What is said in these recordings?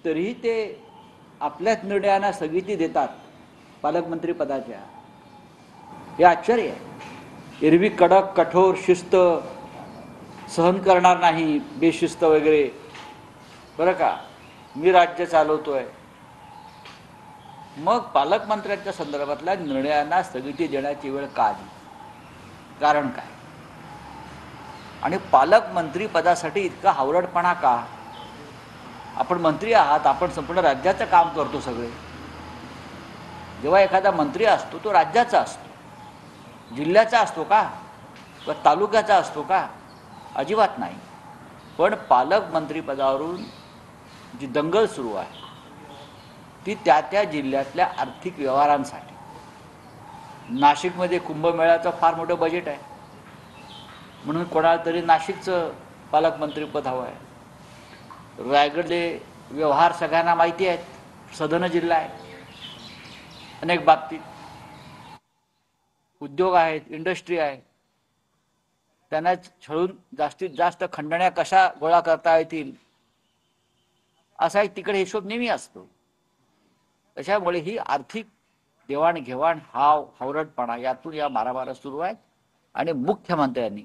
तरीही ते आपल्याच निर्णयांना स्थगिती देतात पालकमंत्री पदाच्या, हे आश्चर्य आहे। एरवी कडक कठोर शिस्त सहन करणार नाही, बेशिस्त वगैरे, बरं का, मी राज्य चालवतोय, मग पालकमंत्र्यांच्या संदर्भातल्या निर्णयांना स्थगिती देण्याची वेळ का आली? कारण काय? आणि पालकमंत्री पदासाठी इतका हावरटपणा का? आपण मंत्री आहात, आपण संपूर्ण राज्याचं काम करतो सगळे। जेव्हा एखादा मंत्री असतो तो राज्याचा असतो, जिल्ह्याचा असतो का, किंवा तालुक्याचा असतो का? अजिबात नाही। पण पालकमंत्री पदावरून जी दंगल सुरू आहे ती त्या जिल्ह्यातल्या आर्थिक व्यवहारांसाठी। नाशिकमध्ये कुंभमेळ्याचं फार मोठं बजेट आहे, म्हणून कोणाला तरी नाशिकचं पालकमंत्रीपद हवं आहे। रायगडचे व्यवहार सगळ्यांना माहिती आहेत, सधन जिल्हा आहे, अनेक बाबतीत उद्योग आहेत, इंडस्ट्री आहे, त्यांना छळून जास्तीत जास्त खंडण्या कशा गोळा करता येतील असा एक तिकडे हिशोब नेहमी असतो। त्याच्यामुळे ही आर्थिक देवाणघेवाण, हावरटपणा, यातून या मारामाऱ्या सुरू आहेत। आणि मुख्यमंत्र्यांनी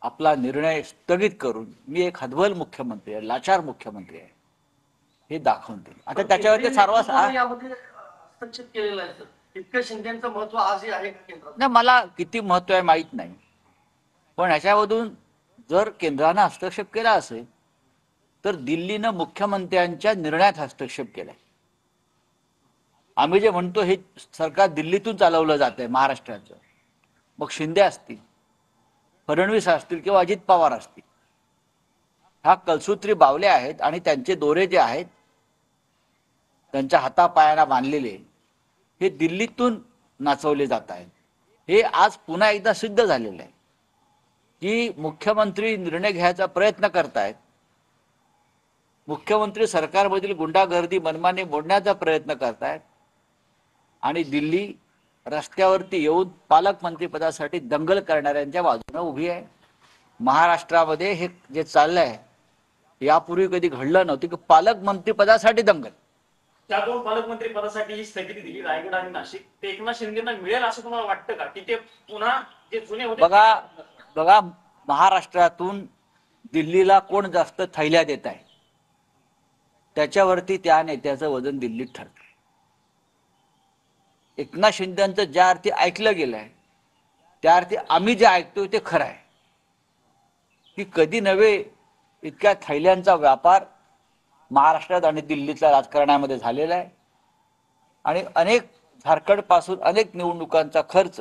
आपला निर्णय स्थगित करून मी एक हतबल मुख्यमंत्री आहे, लाचार मुख्यमंत्री आहे, हे दाखवून दिलं। आता त्याच्यावरती सर्वांस हस्तक्षेप केलेला आहे, इतकं शिंदेचं महत्व आजही आहे का केंद्रात? नाही, मला किती महत्व आहे माहीत नाही, पण ह्याच्यामधून जर केंद्रानं हस्तक्षेप केला असेल तर दिल्लीनं मुख्यमंत्र्यांच्या निर्णयात हस्तक्षेप केलाय। आम्ही जे म्हणतो हे सरकार दिल्लीतून चालवलं जातंय महाराष्ट्राचं, मग शिंदे असतील, फडणवीस असतील किंवा अजित पवार असतील, हा कलसूत्री बावले आहेत आणि त्यांचे दोरे जे आहेत त्यांच्या हातापायांना बांधलेले, हे दिल्लीतून नाचवले जात आहेत। हे आज पुन्हा एकदा सिद्ध झालेलं आहे की मुख्यमंत्री निर्णय घ्यायचा प्रयत्न करतायत, मुख्यमंत्री सरकारमधील गुंडागर्दी मनमानी मोडण्याचा प्रयत्न करतायत, आणि दिल्ली रस्त्यावरती येऊन पालकमंत्री पदासाठी दंगल करणाऱ्यांच्या बाजूने उभी आहे। महाराष्ट्रामध्ये हे जे चाललंय यापूर्वी कधी घडलं नव्हतं की पालकमंत्री पदासाठी दंगल। त्या दोन पालकमंत्री पदासाठी ही स्थगिती दिली, रायगड आणि नाशिक, ते एकनाथ शिंदेना मिळेल असं तुम्हाला वाटतं का, की ते पुन्हा जे जुने होते? बघा, महाराष्ट्रातून दिल्लीला कोण जास्त थैल्या देत आहे त्याच्यावरती त्या नेत्याचं वजन दिल्लीत ठरतं। एकनाथ शिंदेंचं ज्या अर्थी ऐकलं गेलंय त्या अर्थी आम्ही जे ऐकतोय ते खरं आहे की कधी नव्हे इतक्या थैल्यांचा व्यापार महाराष्ट्रात आणि दिल्लीतल्या राजकारणामध्ये झालेला आहे। आणि अनेक झारखंड पासून अनेक निवडणुकांचा खर्च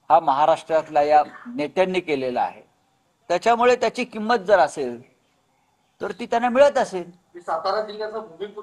हा महाराष्ट्रातल्या या नेत्यांनी केलेला आहे। त्याच्यामुळे त्याची किंमत जर असेल तर ती त्यांना मिळत असेल। सातारा जिल्ह्याचा भूमिपुत्र